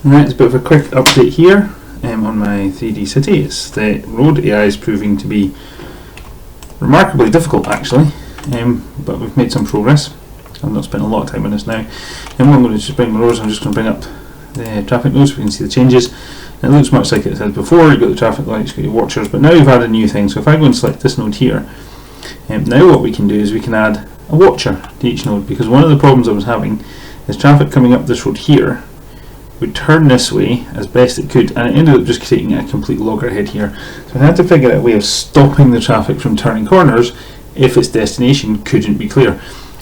Right, it's a bit of a quick update here on my 3D city. It's the road AI is proving to be remarkably difficult actually, but we've made some progress. I've not spent a lot of time on this now. And what I'm going to just bring the roads, I'm just going to bring up the traffic nodes so we can see the changes. And it looks much like it said before. You've got the traffic lights, you've got your watchers, but now we've added a new thing. So if I go and select this node here, now what we can do is we can add a watcher to each node, because one of the problems I was having is traffic coming up this road here would turn this way as best it could, and it ended up just creating a complete loggerhead here. So I had to figure out a way of stopping the traffic from turning corners if its destination couldn't be clear.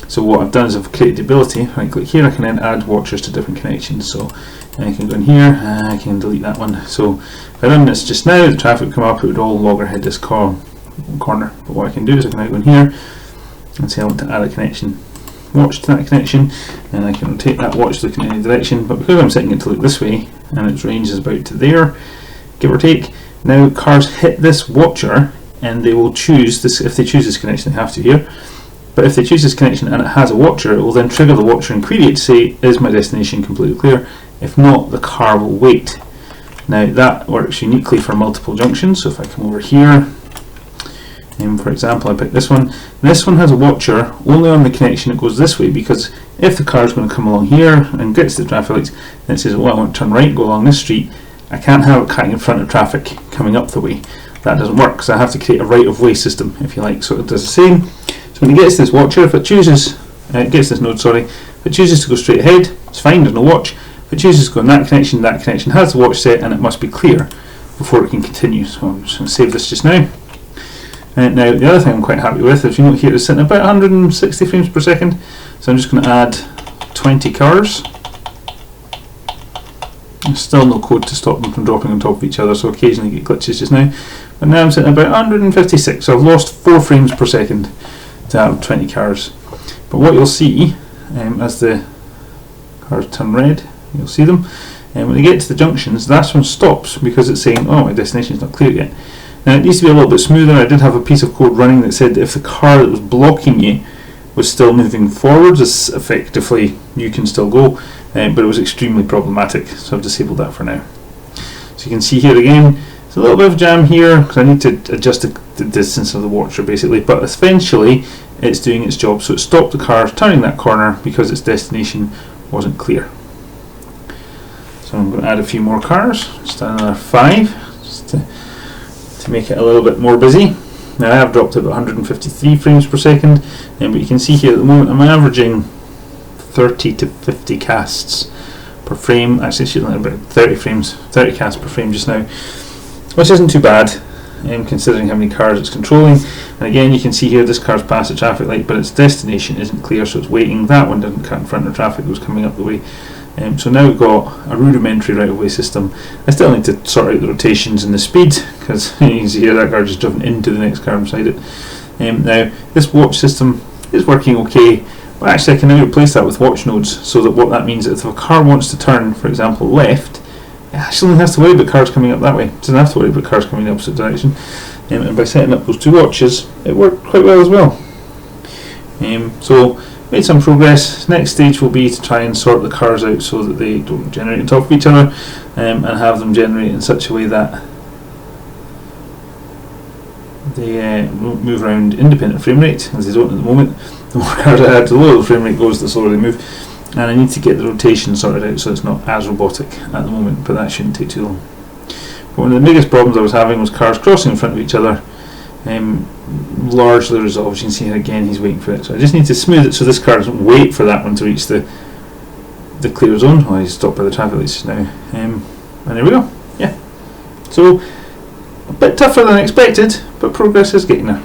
So what I've done is I've created the ability, if I click here, I can then add watchers to different connections. So I can go in here, I can delete that one. So if I run this just now, the traffic would come up, it would all loggerhead this corner. But what I can do is I can now go in here and say I want to add a connection watch to that connection, and I can rotate that watch looking in any direction, but because I'm setting it to look this way and its range is about to there, give or take, now cars hit this watcher and they will choose this. If they choose this connection, they have to here, but if they choose this connection and it has a watcher, it will then trigger the watcher and query it to say, is my destination completely clear? If not, the car will wait. Now that works uniquely for multiple junctions. So if I come over here, for example, I pick this one. This one has a watcher only on the connection it goes this way, because if the car is going to come along here and gets the traffic lights, then it says, well, I want to turn right, go along this street. I can't have it cutting in front of traffic coming up the way. That doesn't work, because I have to create a right-of-way system, if you like. So it does the same. So when it gets this watcher, if it chooses, gets this node, sorry, if it chooses to go straight ahead, it's fine, there's no watch. If it chooses to go in that connection has the watch set, and it must be clear before it can continue. So I'm just going to save this just now. Now the other thing I'm quite happy with, if you note here, is sitting about 160 frames per second. So I'm just going to add 20 cars. There's still no code to stop them from dropping on top of each other, so occasionally you get glitches just now. But now I'm sitting about 156, so I've lost 4 frames per second to have 20 cars. But what you'll see as the cars turn red, you'll see them, and when they get to the junctions, that's when it stops, because it's saying, oh, my destination is not clear yet. Now it needs to be a little bit smoother. I did have a piece of code running that said that if the car that was blocking you was still moving forwards, as effectively you can still go, but it was extremely problematic, so I've disabled that for now. So you can see here again, there's a little bit of jam here because I need to adjust the distance of the watcher basically, but eventually it's doing its job. So it stopped the car turning that corner because its destination wasn't clear. So I'm going to add a few more cars, just another 5, just to make it a little bit more busy. Now I have dropped it about 153 frames per second, but you can see here at the moment I'm averaging 30 to 50 casts per frame. Actually shooting about 30 casts per frame just now, which isn't too bad considering how many cars it's controlling. And again, you can see here this car's past the traffic light, but its destination isn't clear, so it's waiting. That one didn't cut in front of traffic that was coming up the way. So now we've got a rudimentary right-of-way system. I still need to sort out the rotations and the speed, because you can see here that car just driven into the next car beside it. Now this watch system is working okay, but actually I can now replace that with watch nodes, so that what that means is if a car wants to turn, for example, left, it actually only has to worry about cars coming up that way. It doesn't have to worry about cars coming in the opposite direction. And by setting up those 2 watches, it worked quite well as well. So made some progress. Next stage will be to try and sort the cars out so that they don't generate on top of each other, and have them generate in such a way that they move around independent frame rate, as they don't at the moment. The more cars I add, the lower the frame rate goes, the slower they move. And I need to get the rotation sorted out so it's not as robotic at the moment, but that shouldn't take too long. But one of the biggest problems I was having was cars crossing in front of each other. Largely resolved. You can see here again he's waiting for it, so I just need to smooth it so this car doesn't wait for that one to reach the clear zone. Oh, he's stopped by the traffic lights now, and there we go. Yeah, so a bit tougher than expected, but progress is getting there.